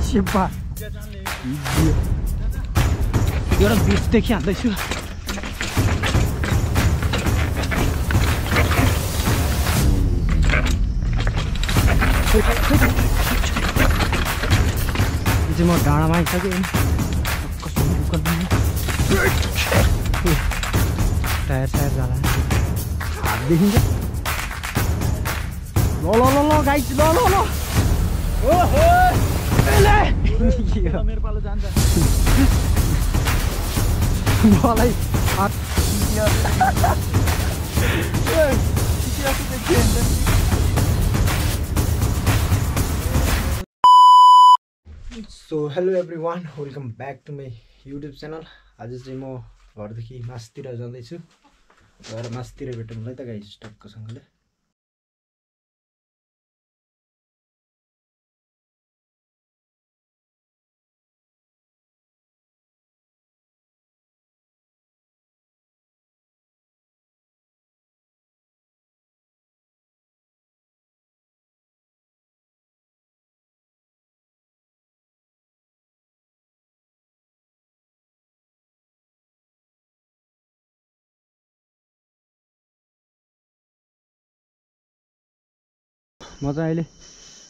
Siapa? Dia orang bistek yang ada sih. Ini mau dana main saja ini. Bukan ini. Tayar jalan. Habis ini. Lo guys, lo. Oh, ele. मेरो पालो जान्छ मलाई so hello everyone welcome back to my YouTube channel. आज चाहिँ म घरदेखि मासतिर जाँदैछु। गएर मासतिर भेटौँ है त गाइस टक्कसँगले। म चाहिँ अहिले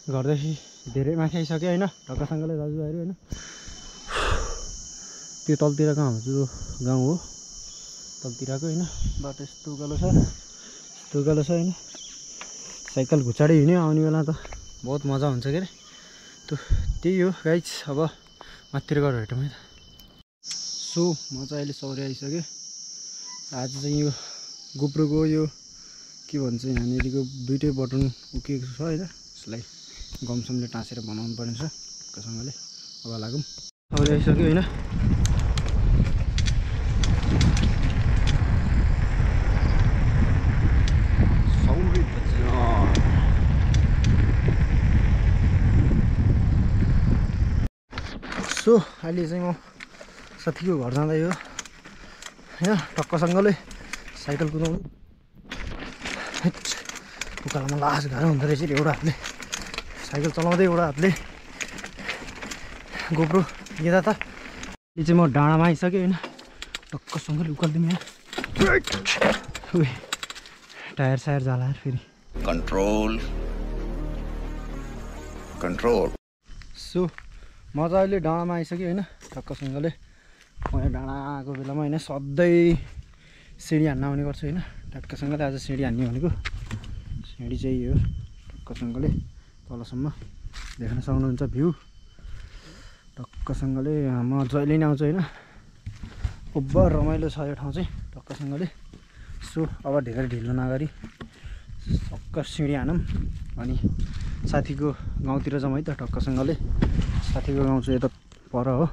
घरदेखि धेरै माथि आइसकेँ होइन, ढक्कासँगले दाजुभाइहरू होइन। त्यो तलतिरको हाम्रो गाउँ हो, तलतिरको होइन। बाटो यस्तो उकालो छ होइन। साइकल घुचाडै हिँड्यो आउने बेला त बहुत मजा हुन्छ के अरे। त्यही हो गाइस। अब माथितिर गएर भेटौँ है त। सो म चाहिँ अहिले सौर्य आइसकेँ। आज चाहिँ यो गोप्रोको यो के भन्छ यहाँनिरको दुइटै बटन उकिएको छ होइन। यसलाई गमसमले टाँसेर बनाउनु पर्ने छ ढक्कसँगले। अब लागौँ। सौर्य आइसक्यो होइन। सो अहिले चाहिँ म साथीको घर जाँदै हो होइन। टक्कसँगले साइकल कुदाउनु उकालोमा लाज गाह्रो हुँदो रहेछ। एउटा हातले साइकल चलाउँदै एउटा हातले गोप्रो यता त। यो चाहिँ म डाँडामा आइसकेँ होइन। टक्कसँगले उकाल्दिउँ यहाँ। टायर सायर जाला फेरि। कन्ट्रोल। सो म चाहिँ अहिले डाँडामा आइसकेँ होइन। टक्कसँगले म यहाँ डाँडा आएको बेलामा होइन सधैँ सिँडी हान्न आउने गर्छु होइन। टक्कसँगले आज सिँडी हान्ने भनेको। सिँडी चाहिँ यो टक्कसँगले तलसम्म देख्न सक्नुहुन्छ भ्यू। टक्कसँगले म जहिले नै आउँछु होइन। ओभर रमाइलो छ यो ठाउँ चाहिँ टक्कसँगले। सो अब धेरै ढिलो नगरी सक्कर सिँडी हानौँ अनि साथीको गाउँतिर जाउँ है त टक्कसँगले। साथीको गाउँ चाहिँ यता पर हो।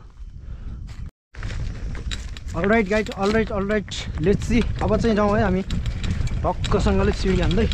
All right guide, all right let's see. अब चाहिँ जाउँ है हामी टक्कसँगले सिँडी हान्दै।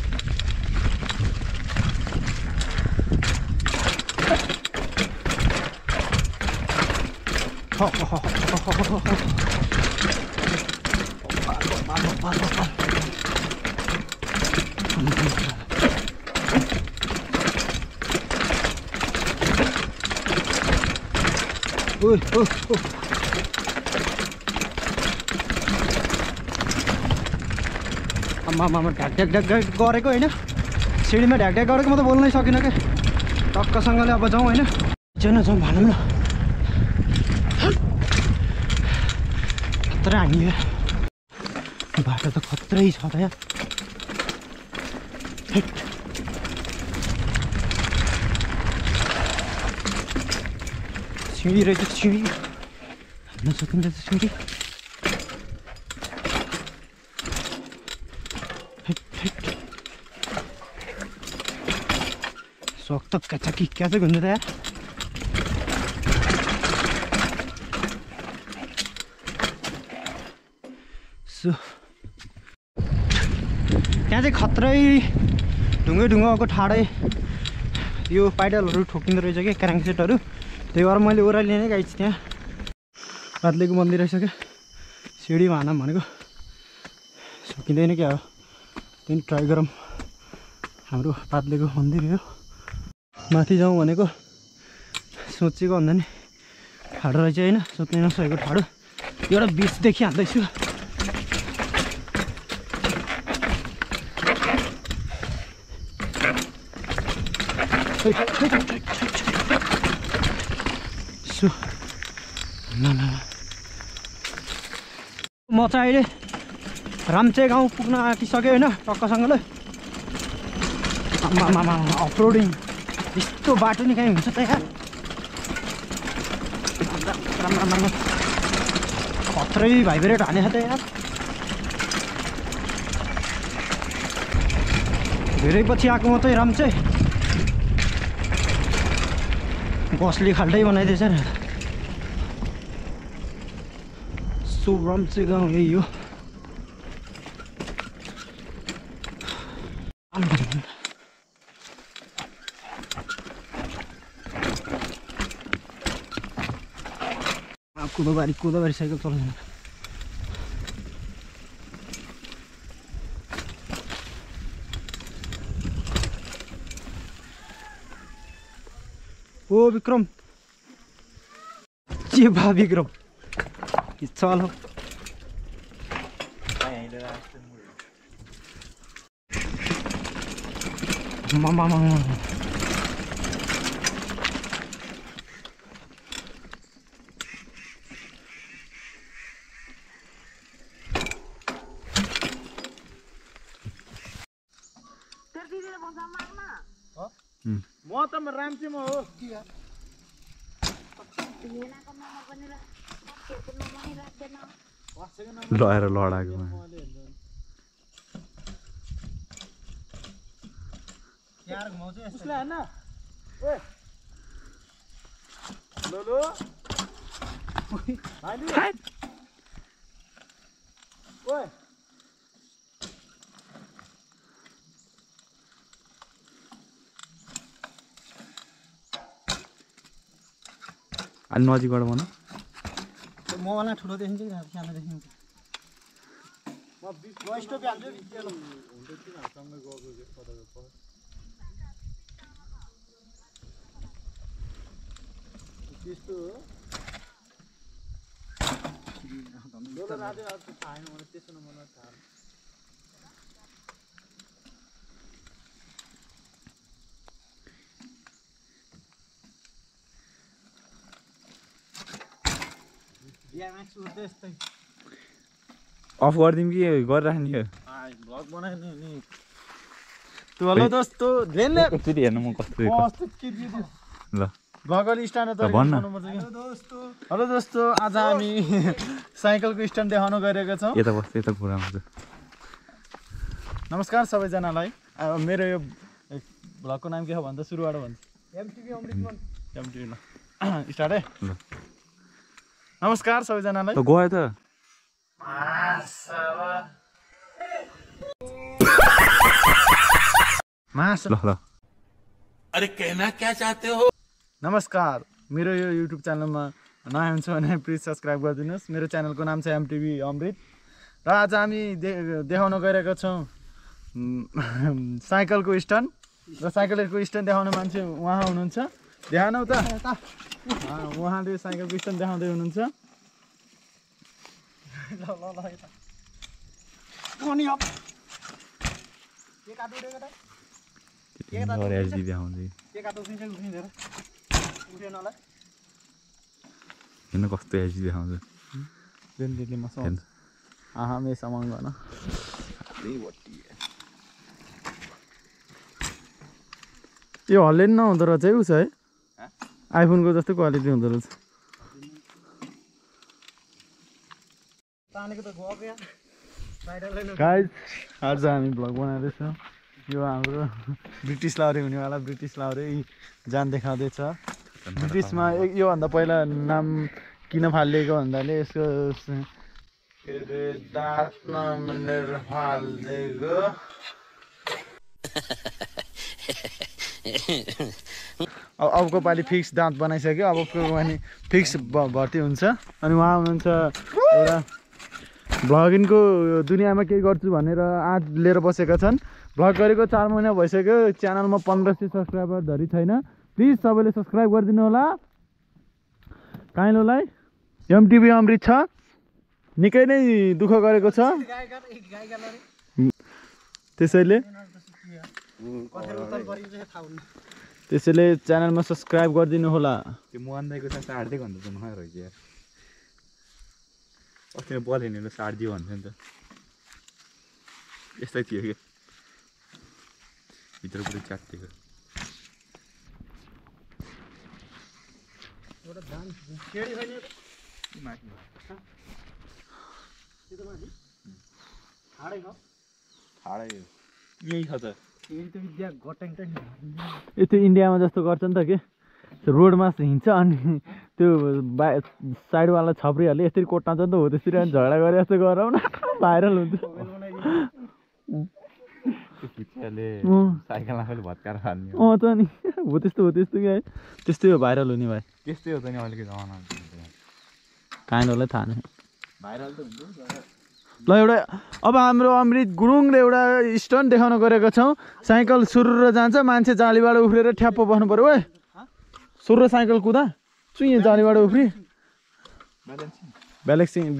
आमा ढ्याक गरेको होइन। सिँडीमा ढ्याक गरेको म त बोल्नै सकिनँ क्या। टक्कसँगले अब जाउँ होइन। जाउँ भनौँ न। खतरा हान्यो बाटो त खत्रै छ त यहाँ। सिँडी रहेछ सिँडी हान्न सकिन्छ त सिँडी। सक त क्या चाहिँ हुन्छ त यार। सो त्यहाँ चाहिँ खत्रै ढुङ्गो ठाडै यो पाइडलहरू ठोकिँदो रहेछ कि क्राङ्कसेटहरू। त्यही भएर मैले ओह्राली नै गाइस त्यहाँ पातलेको मन्दिर रहेछ क्या। सिँडीमा हानौँ भनेको सकिँदैन क्या हो। त्यही ट्राई गरौँ। हाम्रो पातलेको मन्दिर हो। माथि जाउँ भनेको सोचेको भन्दा नि ठाडो रहेछ होइन, सोच्नै नसकेको ठाडो। एउटा बिचदेखि हाल्दैछु। म चाहिँ अहिले राम्चे गाउँ पुग्न आँटिसक्यो होइन टक्कसँगले। अफरोडिङ यस्तो बाटो नि कहीँ हुन्छ त यार, खत्रै भाइब्रेट हानेछ त यार। धेरै पछि आएको म चाहिँ राम्चे, बसले खाल्टै बनाइदिएछ नि। सो राम्चे गाउँ यही हो। कुदोबारी साइकल चलाउँदैन। ओ विक्रम, के भा विक्रम चलो। मामा म त राम्चेमा हो। लएर लडाएको यार घुमाउँछु उसले हैन। ओए लोलो भाइली ओए अलि नजिकबाट भन। म वाला ठुलो देखिन्छ कि सानो देखिन्छ। म स्टोप हाल्छु नि के ल हुन्छ किन सँगै गएको पटक त्यस्तो हो। लोलो राधे अब थाहा छैन मलाई, त्यसो न मलाई थाहा। अफ गरिदिउँ कि गरिराख्ने यो भ्लग बनाइदिनु नि। हेलो दोस्तो, एकचोटि हेर्नु म कस्तो ल भ्लग अलि स्ट्यान्ड त भन्न। हेलो दोस्तो, आज हामी साइकलको स्ट्यान्ड देखाउन गइरहेका छौँ। यता बस्छ यता कुरा आउँछ। नमस्कार सबैजनालाई। मेरो यो भ्लगको नाम के हो भन्दा सुरुबाट भन्छ एमटिभी अमृतमन। एमटिभी ल स्टार्ट है। ल नमस्कार सबैजनालाई। गयो त ल ल। अरे कहना क्या चाहते हो? नमस्कार, मेरो यो युट्युब च्यानलमा नयाँ हुन्छ भने प्लिज सब्सक्राइब गरिदिनुहोस्। मेरो च्यानलको नाम चाहिँ एमटिभी अमृत र आज हामी देखाउन गइरहेका छौँ साइकलको स्ट्यान्ड। र साइकलको स्ट्यान्ड देखाउने मान्छे उहाँ हुनुहुन्छ। देखाउनु त उहाँले साइकलको स्ट्यान्ड देखाउँदै हुनुहुन्छ। हेर्नु कस्तो एचडी देखाउँछ। यो हल्ले नि नहुँदो रहेछ है। उस है आइफोनको जस्तै क्वालिटी हुँदो रहेछ। गाइस आज हामी भ्लग बनाउँदैछौँ। यो हाम्रो ब्रिटिस लाउरे हुनेवाला ब्रिटिस लाउरे जान देखाउँदैछ। ब्रिटिसमा योभन्दा पहिला नाम किन फालिएको भन्दाले यसको अबको पालि फिक्स दाँत बनाइसक्यो। अबको पालि फिक्स भर्ती हुन्छ। अनि उहाँ हुनुहुन्छ एउटा भ्लगिङको दुनियाँमा केही गर्छु भनेर आँट लिएर बसेका छन्। भ्लग गरेको 4 महिना भइसक्यो। च्यानलमा 1500 सब्सक्राइबर धरि छैन। प्लिज सबैले सब्सक्राइब गरिदिनु होला। काइलोलाई एमटिभी अमृत छ निकै नै दुःख गरेको छ त्यसैले च्यानलमा सब्सक्राइब गरिदिनु होला त्यो मोहन दाईको त 8.5 घन्टा त नआएर रहेछ यार अस्ति बल हिँडेर 8.5 भन्थ्यो नि त यस्तै थियो कि भित्र पुरै च्यातिएको यही छ त यति इन्डियामा जस्तो गर्छ नि त के रोडमा हिँड्छ अनि त्यो साइडवाला छप्रिहाल्यो यसरी कोट्टाउँछ नि त हो त्यसरी अनि झगडा गरे जस्तो गरौँ न भाइरल हुन्छ साइकल आफैले भत्काएर हाल्ने त नि हो त्यस्तो क्या त्यस्तै हो भाइरल हुने भाइ त्यस्तै हो त नि अहिलेको जमाना काइनोलाई थाहा नै भाइरल त हुन्छ ल एउटा अब हाम्रो अमृत गुरुङले एउटा स्टन्ट देखाउन गएको छौँ साइकल सुरुर जान्छ मान्छे जालीबाट उफ्रेर ठ्याप्प बस्नु पऱ्यो ओए सुरु साइकल कुदा चुइँ जालीबाट उफ्री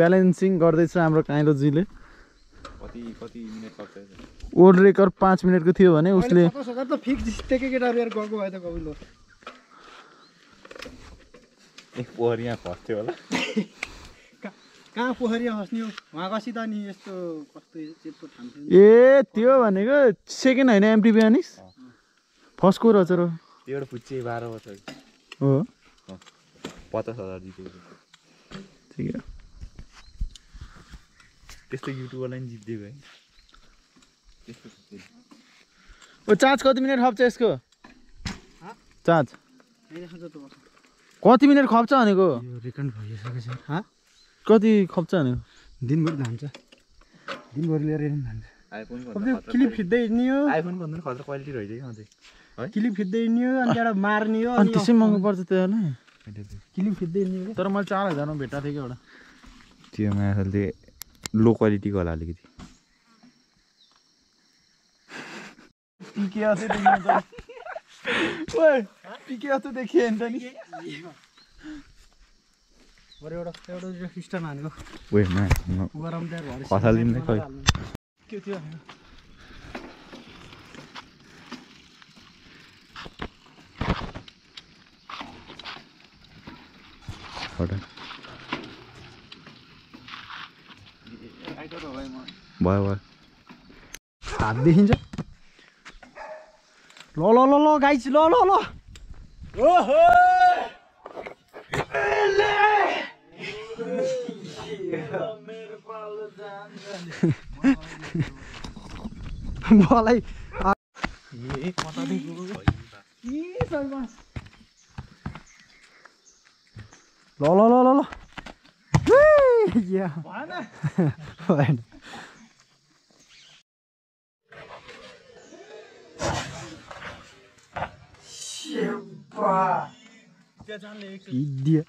ब्यालेन्सिङ गर्दैछ हाम्रो काइलोजीले वर्ल्ड रेकर्ड 5 मिनटको थियो भने उसले कहाँ पोखरी खस्ने हो उहाँ कसी त नि यस्तो कस्तो चेप्पो ठान्छ ए त्यो भनेको सेकेन्ड होइन एमटिभी अनिस फर्स्टको रहेछ र एउटा फुच्चे 12 वर्ष हो 50,000 जितेको ठिक हो त्यस्तो युट्युबरलाई नि जित्दिएको है ओ चार्ज कति मिनट खप्छ यसको चार्ज कति मिनट खप्छ भनेको रिकन्ड भइसकेछ कति खप्छ भनेको दिनभरि जान्छ दिनभरि लिएर जान्छ आइफोन क्लिप खिच्दै हिँड्ने हो आइफोन भन्दा नि खतरा क्वालिटी रहेछ कि अझै क्लिप खिच्दै हिँड्ने हो अनि एउटा मार्ने हो अनि त्यसै महँगो पर्छ त्यसलाई क्लिप खिच्दै हिँड्ने हो तर मैले 4,000 मा भेट्टा थिएँ कि एउटा त्योमा असलले लो क्वालिटीको होला अलिकति पिके आथे देखियो त ओए पिके आथे देखियो नि त नि बरु एउटा सिस्टम हानेको ओए न गरम त्यहाँ भएर खसालिदिनु खै के थियो भयो भयो हात देखिन्छ ल ल ल ल गाइस ल ल ल ओहो मलाई ल ल ल ल ल भएन इडियट